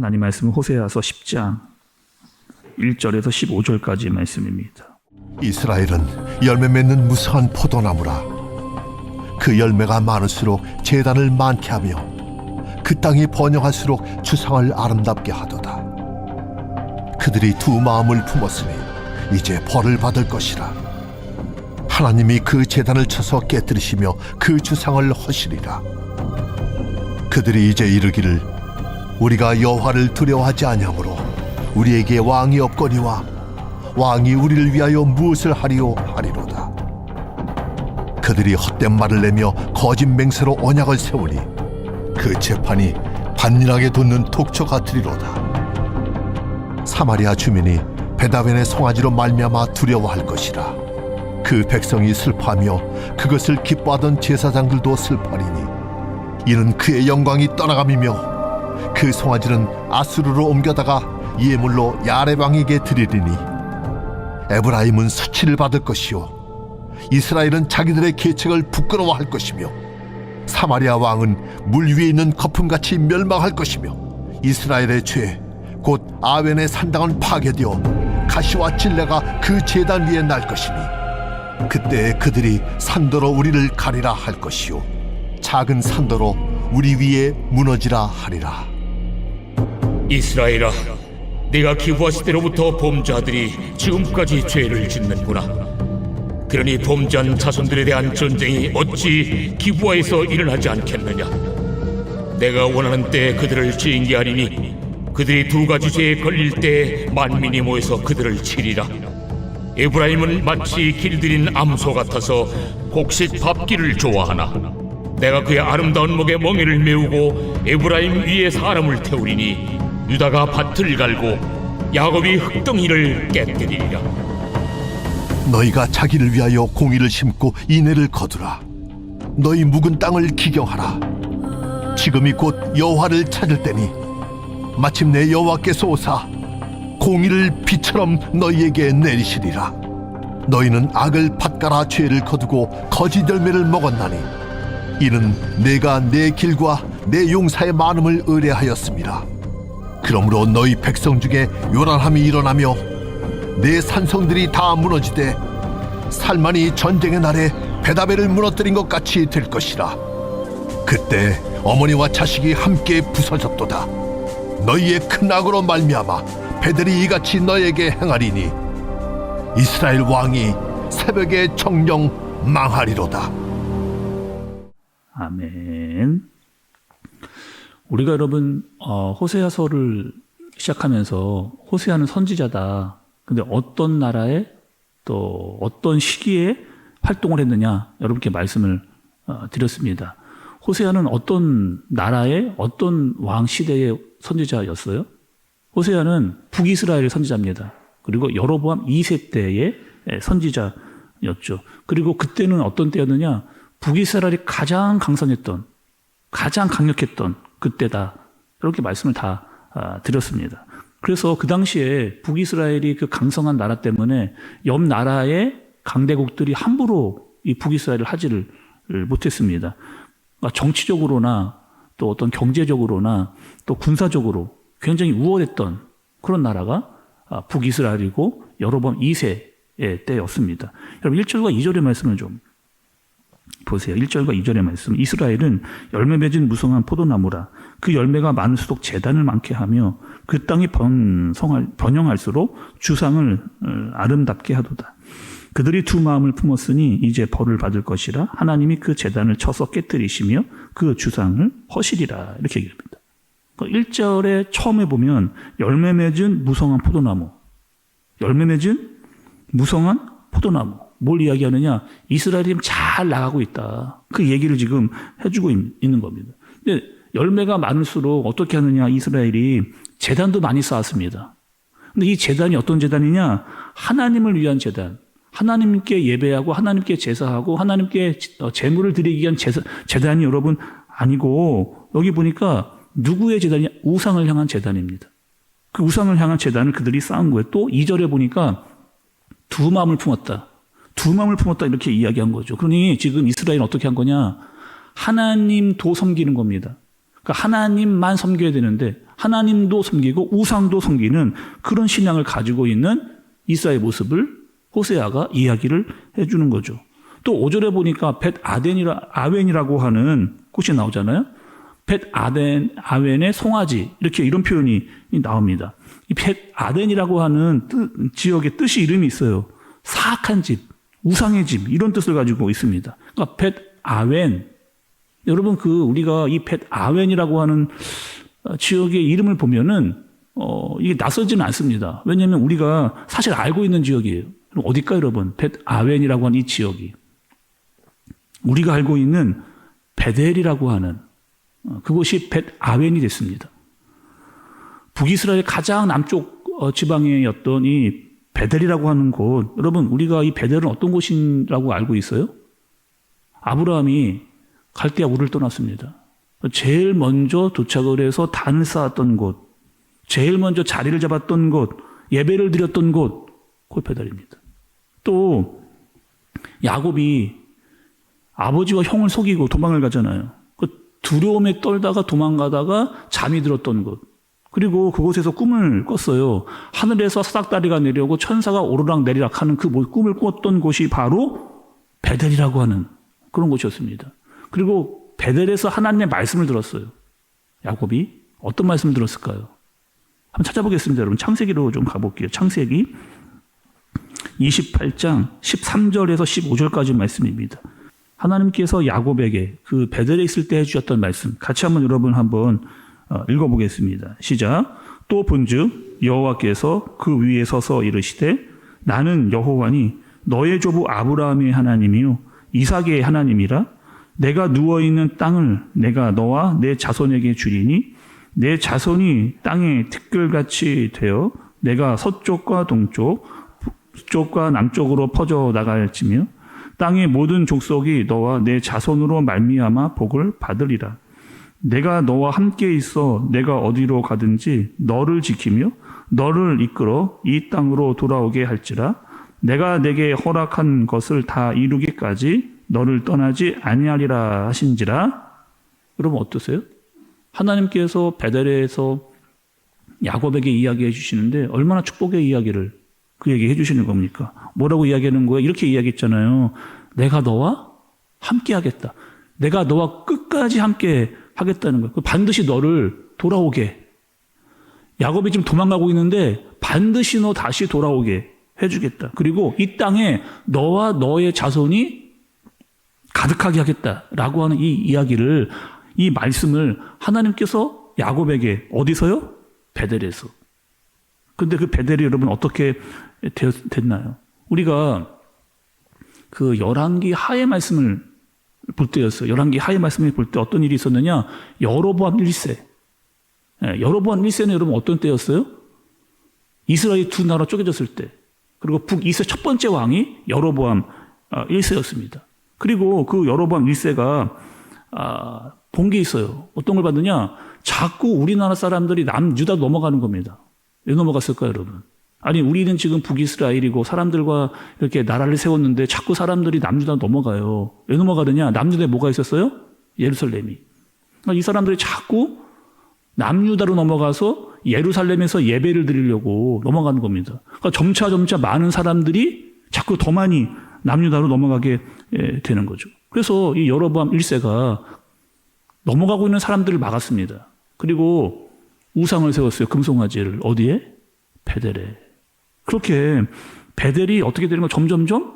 하나님 말씀은 호세아서 10장 1절에서 15절까지 말씀입니다. 이스라엘은 열매 맺는 무성한 포도나무라. 그 열매가 많을수록 제단을 많게 하며 그 땅이 번영할수록 주상을 아름답게 하도다. 그들이 두 마음을 품었으니 이제 벌을 받을 것이라. 하나님이 그 제단을 쳐서 깨뜨리시며 그 주상을 허시리라. 그들이 이제 이르기를 우리가 여호와를 두려워하지 아니하므로 우리에게 왕이 없거니와 왕이 우리를 위하여 무엇을 하리오 하리로다. 그들이 헛된 말을 내며 거짓 맹세로 언약을 세우니 그 재판이 반일하게 돋는 독초 같으리로다. 사마리아 주민이 베다벤의 송아지로 말미암아 두려워할 것이라. 그 백성이 슬퍼하며 그것을 기뻐하던 제사장들도 슬퍼하리니 이는 그의 영광이 떠나감이며 그 송아지는 아수르로 옮겨다가 예물로 야레방에게 드리리니 에브라임은 수치를 받을 것이요 이스라엘은 자기들의 계책을 부끄러워할 것이며 사마리아 왕은 물 위에 있는 거품같이 멸망할 것이며 이스라엘의 죄 곧 아웬의 산당은 파괴되어 가시와 찔레가 그 제단 위에 날 것이니 그때 그들이 산도로 우리를 가리라 할 것이요 작은 산도로 우리 위에 무너지라 하리라. 이스라엘아, 네가 기부하실 때로부터 범죄자들이 지금까지 죄를 짓는구나. 그러니 범죄한 자손들에 대한 전쟁이 어찌 기부하에서 일어나지 않겠느냐. 내가 원하는 때에 그들을 징계하리니 그들이 두 가지 죄에 걸릴 때 만민이 모여서 그들을 치리라. 에브라임은 마치 길들인 암소 같아서 곡식 밟기를 좋아하나 내가 그의 아름다운 목에 멍에를 메우고 에브라임 위에 사람을 태우리니 유다가 밭을 갈고 야곱이 흙덩이를 깨뜨리리라. 너희가 자기를 위하여 공의를 심고 인애를 거두라. 너희 묵은 땅을 기경하라. 지금이 곧 여호와를 찾을 때니 마침내 여호와께서 오사 공의를 비처럼 너희에게 내리시리라. 너희는 악을 밭갈아 죄를 거두고 거짓 열매를 먹었나니 이는 내가 내 길과 내 용사의 많음을 의뢰하였습니다. 그러므로 너희 백성 중에 요란함이 일어나며 내 산성들이 다 무너지되 살만이 전쟁의 날에 베다벨을 무너뜨린 것 같이 될 것이라. 그때 어머니와 자식이 함께 부서졌도다. 너희의 큰 악으로 말미암아 배들이 이같이 너에게 행하리니 이스라엘 왕이 새벽에 정령 망하리로다. 아멘. 우리가 여러분 호세아서를 시작하면서 호세아는 선지자다. 근데 어떤 나라에 또 어떤 시기에 활동을 했느냐 여러분께 말씀을 드렸습니다. 호세아는 어떤 나라의 어떤 왕 시대의 선지자였어요? 호세아는 북이스라엘 선지자입니다. 그리고 여로보암 2세 때의 선지자였죠. 그리고 그때는 어떤 때였느냐? 북이스라엘이 가장 강성했던, 가장 강력했던 그때다. 이렇게 말씀을 다 드렸습니다. 그래서 그 당시에 북이스라엘이 그 강성한 나라 때문에 옆 나라의 강대국들이 함부로 이 북이스라엘을 하지를 못했습니다. 정치적으로나 또 어떤 경제적으로나 또 군사적으로 굉장히 우월했던 그런 나라가 북이스라엘이고 여로보암 2세의 때였습니다. 여러분 1절과 2절의 말씀을 좀 보세요. 1절과 2절의 말씀. 이스라엘은 열매 맺은 무성한 포도나무라. 그 열매가 많을수록 제단을 많게 하며 그 땅이 번영할수록 주상을 아름답게 하도다. 그들이 두 마음을 품었으니 이제 벌을 받을 것이라. 하나님이 그 제단을 쳐서 깨뜨리시며 그 주상을 허시리라. 이렇게 얘기합니다. 1절에 처음에 보면 열매 맺은 무성한 포도나무. 열매 맺은 무성한 포도나무. 뭘 이야기하느냐? 이스라엘이 잘 나가고 있다. 그 얘기를 지금 해주고 있는 겁니다. 근데 열매가 많을수록 어떻게 하느냐? 이스라엘이 제단도 많이 쌓았습니다. 근데 이 제단이 어떤 제단이냐? 하나님을 위한 제단. 하나님께 예배하고 하나님께 제사하고 하나님께 제물을 드리기 위한 제단이 여러분 아니고 여기 보니까 누구의 제단이 우상을 향한 제단입니다. 그 우상을 향한 제단을 그들이 쌓은 거예요. 또 2절에 보니까 두 마음을 품었다. 두 마음을 품었다 이렇게 이야기한 거죠. 그러니 지금 이스라엘은 어떻게 한 거냐? 하나님도 섬기는 겁니다. 그러니까 하나님만 섬겨야 되는데 하나님도 섬기고 우상도 섬기는 그런 신앙을 가지고 있는 이스라엘 모습을 호세아가 이야기를 해주는 거죠. 또 5절에 보니까 아웬이라고 하는 곳이 나오잖아요. 아웬의 송아지 이런 표현이 나옵니다. 이 아덴이라고 하는 지역의 뜻이 이름이 있어요. 사악한 집, 우상의 집 이런 뜻을 가지고 있습니다. 그러니까 아웬 여러분 우리가 이 아웬이라고 하는 지역의 이름을 보면은 이게 낯설지는 않습니다. 왜냐하면 우리가 사실 알고 있는 지역이에요. 그럼 어딜까요, 여러분? 아웬이라고 하는 이 지역이 우리가 알고 있는 베델이라고 하는 그곳이 아웬이 됐습니다. 북이스라엘 가장 남쪽 지방이었던 이 베델이라고 하는 곳, 여러분 우리가 이 베델은 어떤 곳이라고 알고 있어요? 아브라함이 갈대아 우를 떠났습니다. 제일 먼저 도착을 해서 단을 쌓았던 곳, 제일 먼저 자리를 잡았던 곳, 예배를 드렸던 곳, 그곳 베델입니다. 또 야곱이 아버지와 형을 속이고 도망을 가잖아요. 그 두려움에 떨다가 도망가다가 잠이 들었던 곳. 그리고 그곳에서 꿈을 꿨어요. 하늘에서 사닥다리가 내려오고 천사가 오르락 내리락 하는 그 꿈을 꿨던 곳이 바로 베델이라고 하는 그런 곳이었습니다. 그리고 베델에서 하나님의 말씀을 들었어요. 야곱이 어떤 말씀을 들었을까요? 한번 찾아보겠습니다. 여러분 창세기로 좀 가볼게요. 창세기 28장 13절에서 15절까지 말씀입니다. 하나님께서 야곱에게 그 베델에 있을 때 해주셨던 말씀 같이 여러분 한번 읽어보겠습니다. 시작. 또 본즉 여호와께서 그 위에 서서 이르시되 나는 여호와니 너의 조부 아브라함의 하나님이요 이삭의 하나님이라. 내가 누워있는 땅을 내가 너와 내 자손에게 주리니 내 자손이 땅의 티끌같이 되어 내가 서쪽과 동쪽 북쪽과 남쪽으로 퍼져 나갈지며 땅의 모든 족속이 너와 내 자손으로 말미암아 복을 받으리라. 내가 너와 함께 있어 내가 어디로 가든지 너를 지키며 너를 이끌어 이 땅으로 돌아오게 할지라. 내가 내게 허락한 것을 다 이루기까지 너를 떠나지 아니하리라 하신지라. 여러분 어떠세요? 하나님께서 베델에서 야곱에게 이야기해 주시는데 얼마나 축복의 이야기를 그에게 해 주시는 겁니까? 뭐라고 이야기하는 거예요? 이렇게 이야기했잖아요. 내가 너와 함께 하겠다. 내가 너와 끝까지 함께 하겠다는 거예요. 반드시 너를 돌아오게. 야곱이 지금 도망가고 있는데 반드시 너 다시 돌아오게 해주겠다. 그리고 이 땅에 너와 너의 자손이 가득하게 하겠다라고 하는 이 이야기를, 이 말씀을 하나님께서 야곱에게 어디서요? 베델에서. 근데 그 베델이 여러분 어떻게 됐나요? 우리가 그 열왕기 하의 말씀을 볼 때였어요. 열왕기 하의 말씀을 볼 때 어떤 일이 있었느냐? 여로보암 1세. 여로보암 1세는 여러분 어떤 때였어요? 이스라엘 두 나라 쪼개졌을 때. 그리고 북이스라엘 첫 번째 왕이 여로보암 1세였습니다. 그리고 그 여로보암 1세가 본 게 있어요. 어떤 걸 봤느냐? 자꾸 우리나라 사람들이 남유다 넘어가는 겁니다. 왜 넘어갔을까요, 여러분? 아니, 우리는 지금 북이스라엘이고 사람들과 이렇게 나라를 세웠는데 자꾸 사람들이 남유다 넘어가요. 왜 넘어가느냐? 남유다에 뭐가 있었어요? 예루살렘이. 그러니까 이 사람들이 자꾸 남유다로 넘어가서 예루살렘에서 예배를 드리려고 넘어가는 겁니다. 그러니까 점차 많은 사람들이 자꾸 더 많이 남유다로 넘어가게 되는 거죠. 그래서 이 여로보암 1세가 넘어가고 있는 사람들을 막았습니다. 그리고 우상을 세웠어요. 금송아지를. 어디에? 베델에. 그렇게 베델이 어떻게 되는 건 점점점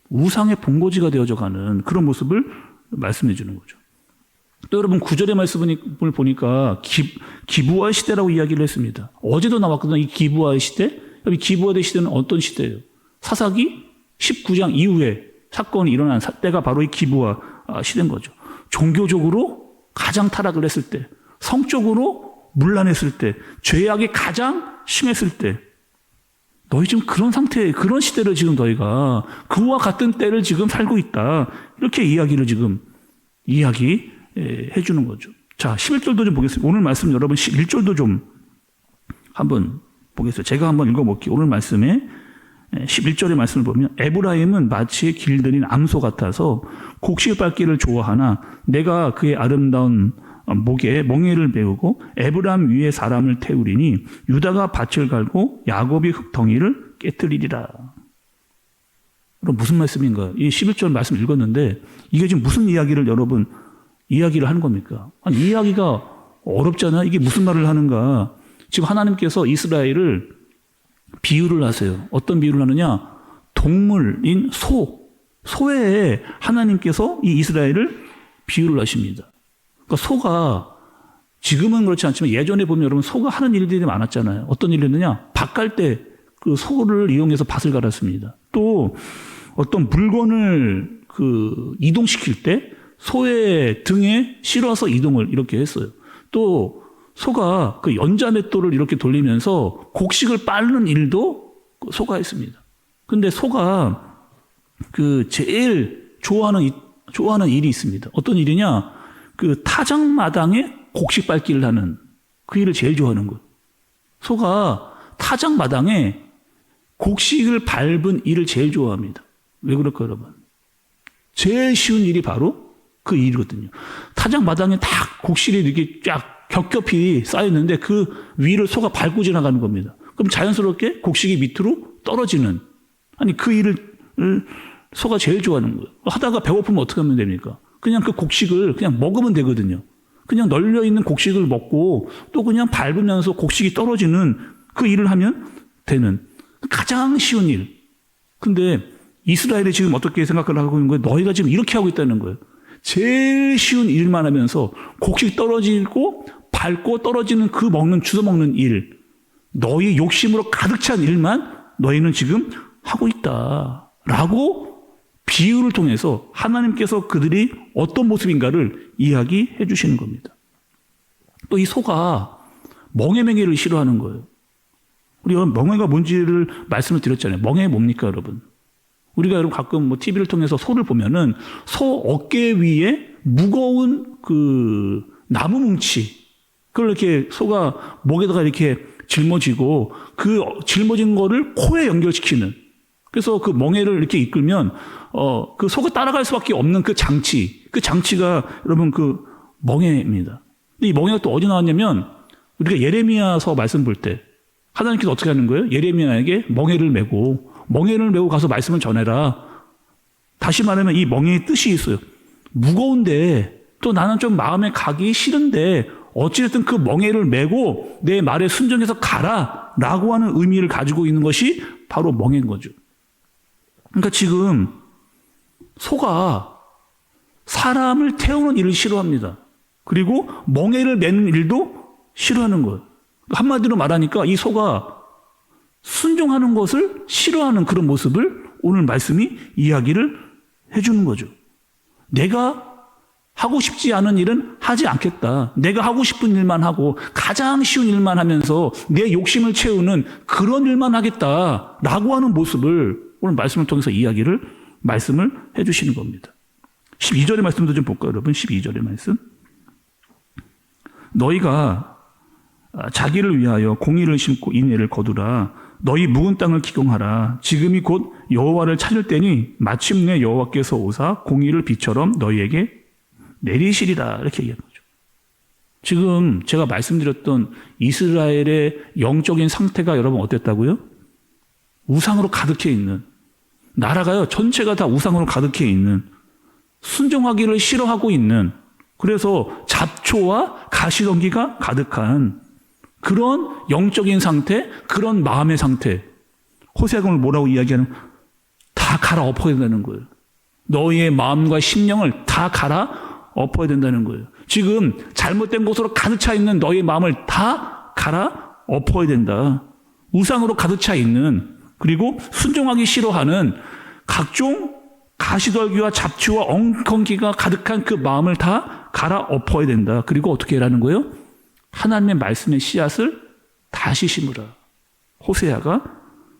우상의 본고지가 되어져 가는 그런 모습을 말씀해 주는 거죠. 또 여러분 9절의 말씀을 보니까 기브아의 시대라고 이야기를 했습니다. 어제도 나왔거든요. 이 기브아의 시대. 이 기브아의 시대는 어떤 시대예요? 사사기 19장 이후에 사건이 일어난 때가 바로 이 기브아 시대인 거죠. 종교적으로 가장 타락을 했을 때, 성적으로 문란했을 때, 죄악이 가장 심했을 때, 너희 지금 그런 상태, 그런 시대를 지금 너희가 그와 같은 때를 지금 살고 있다. 이렇게 이야기를 지금 이야기해 주는 거죠. 자, 11절도 좀 보겠습니다. 오늘 말씀 여러분 11절도 좀 한번 보겠어요. 제가 한번 읽어볼게요. 오늘 말씀에 11절의 말씀을 보면 에브라임은 마치 길들인 암소 같아서 곡식 밟기를 좋아하나 내가 그의 아름다운 목에 멍에를 메우고 에브라임 위에 사람을 태우리니 유다가 밭을 갈고 야곱이 흙덩이를 깨뜨리리라. 그럼 무슨 말씀인가? 이 11절 말씀 읽었는데 이게 지금 무슨 이야기를 여러분 이야기를 하는 겁니까? 아니, 이 이야기가 어렵잖아요. 이게 무슨 말을 하는가? 지금 하나님께서 이스라엘을 비유를 하세요. 어떤 비유를 하느냐? 동물인 소에 하나님께서 이 이스라엘을 비유를 하십니다. 그러니까 소가 지금은 그렇지 않지만 예전에 보면 여러분 소가 하는 일들이 많았잖아요. 어떤 일을 했느냐? 밭 갈 때 그 소를 이용해서 밭을 갈았습니다. 또 어떤 물건을 이동시킬 때 소의 등에 실어서 이동을 이렇게 했어요. 또 소가 그 연자맷돌을 이렇게 돌리면서 곡식을 빻는 일도 소가 했습니다. 근데 소가 제일 좋아하는 일이 있습니다. 어떤 일이냐? 타작마당에 곡식 빻기를 하는 그 일을 제일 좋아하는 거예요. 소가 타작마당에 곡식을 밟은 일을 제일 좋아합니다. 왜 그럴까요, 여러분? 제일 쉬운 일이 바로 그 일이거든요. 타작마당에 딱 곡식이 이렇게 쫙 겹겹이 쌓였는데 그 위를 소가 밟고 지나가는 겁니다. 그럼 자연스럽게 곡식이 밑으로 떨어지는, 아니 그 일을 소가 제일 좋아하는 거예요. 하다가 배고프면 어떻게 하면 됩니까? 그냥 그 곡식을 그냥 먹으면 되거든요. 그냥 널려있는 곡식을 먹고 또 그냥 밟으면서 곡식이 떨어지는 그 일을 하면 되는 가장 쉬운 일. 근데 이스라엘이 지금 어떻게 생각을 하고 있는 거예요? 너희가 지금 이렇게 하고 있다는 거예요. 제일 쉬운 일만 하면서 곡식 떨어지고 밟고 떨어지는 그 주워 먹는 일, 너희 욕심으로 가득 찬 일만 너희는 지금 하고 있다라고 비유를 통해서 하나님께서 그들이 어떤 모습인가를 이야기해 주시는 겁니다. 또 이 소가 멍에맹이를 싫어하는 거예요. 우리 여러분 멍에가 뭔지를 말씀을 드렸잖아요. 멍에 뭡니까 여러분? 우리가 여러분 가끔 TV를 통해서 소를 보면은 소 어깨 위에 무거운 나무 뭉치, 그걸 이렇게 소가 목에다가 이렇게 짊어지고 그 짊어진 거를 코에 연결시키는, 그래서 그 멍에를 이렇게 이끌면 그 소가 따라갈 수밖에 없는 그 장치가 여러분 멍에입니다. 근데 이 멍에가 또 어디 나왔냐면 우리가 예레미야서 말씀 볼 때 하나님께서 어떻게 하는 거예요? 예레미야에게 멍에를 메고 가서 말씀을 전해라. 다시 말하면 이 멍에의 뜻이 있어요. 무거운데 또 나는 좀 마음에 가기 싫은데 어찌됐든 그 멍에를 메고 내 말에 순종해서 가라 라고 하는 의미를 가지고 있는 것이 바로 멍에인 거죠. 그러니까 지금 소가 사람을 태우는 일을 싫어합니다. 그리고 멍에를 매는 일도 싫어하는 거예요. 한마디로 말하니까 이 소가 순종하는 것을 싫어하는 그런 모습을 오늘 말씀이 이야기를 해주는 거죠. 내가 하고 싶지 않은 일은 하지 않겠다. 내가 하고 싶은 일만 하고 가장 쉬운 일만 하면서 내 욕심을 채우는 그런 일만 하겠다라고 하는 모습을 오늘 말씀을 통해서 말씀을 해주시는 겁니다. 12절의 말씀도 좀 볼까요, 여러분? 12절의 말씀. 너희가 자기를 위하여 공의를 심고 인애를 거두라. 너희 묵은 땅을 기경하라. 지금이 곧 여호와를 찾을 때니 마침내 여호와께서 오사 공의를 비처럼 너희에게 내리시리라. 이렇게 얘기하는 거죠. 지금 제가 말씀드렸던 이스라엘의 영적인 상태가 여러분 어땠다고요? 우상으로 가득해 있는, 나라가요 전체가 다 우상으로 가득해 있는, 순종하기를 싫어하고 있는, 그래서 잡초와 가시덩기가 가득한 그런 영적인 상태, 그런 마음의 상태. 호세아가 오늘 뭐라고 이야기하는, 다 갈아엎어야 된다는 거예요. 너희의 마음과 심령을 다 갈아엎어야 된다는 거예요. 지금 잘못된 곳으로 가득 차 있는 너희의 마음을 다 갈아엎어야 된다. 우상으로 가득 차 있는, 그리고 순종하기 싫어하는 각종 가시떨기와 잡초와 엉겅기가 가득한 그 마음을 다 갈아엎어야 된다. 그리고 어떻게 하라는 거예요? 하나님의 말씀의 씨앗을 다시 심으라. 호세아가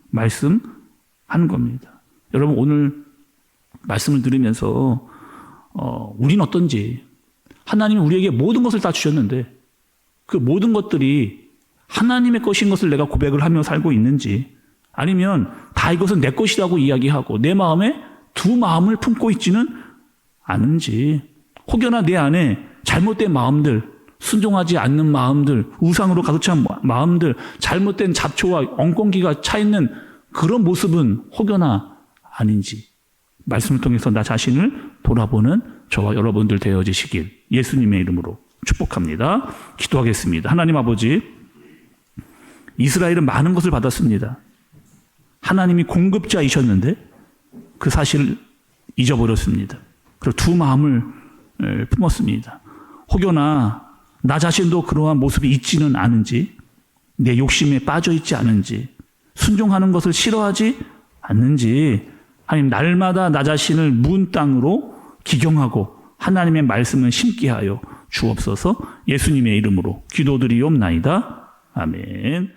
말씀하는 겁니다. 여러분 오늘 말씀을 들으면서 우리는 어떤지, 하나님이 우리에게 모든 것을 다 주셨는데 그 모든 것들이 하나님의 것인 것을 내가 고백을 하며 살고 있는지, 아니면 다 이것은 내 것이라고 이야기하고 내 마음에 두 마음을 품고 있지는 않은지, 혹여나 내 안에 잘못된 마음들, 순종하지 않는 마음들, 우상으로 가득 찬 마음들, 잘못된 잡초와 엉겅기가 차 있는 그런 모습은 혹여나 아닌지 말씀을 통해서 나 자신을 돌아보는 저와 여러분들 되어지시길 예수님의 이름으로 축복합니다. 기도하겠습니다. 하나님 아버지, 이스라엘은 많은 것을 받았습니다. 하나님이 공급자이셨는데 그 사실을 잊어버렸습니다. 그리고 두 마음을 품었습니다. 혹여나 나 자신도 그러한 모습이 있지는 않은지, 내 욕심에 빠져 있지 않은지, 순종하는 것을 싫어하지 않는지, 하나님 날마다 나 자신을 문 땅으로 기경하고 하나님의 말씀을 심게 하여 주옵소서. 예수님의 이름으로 기도드리옵나이다. 아멘.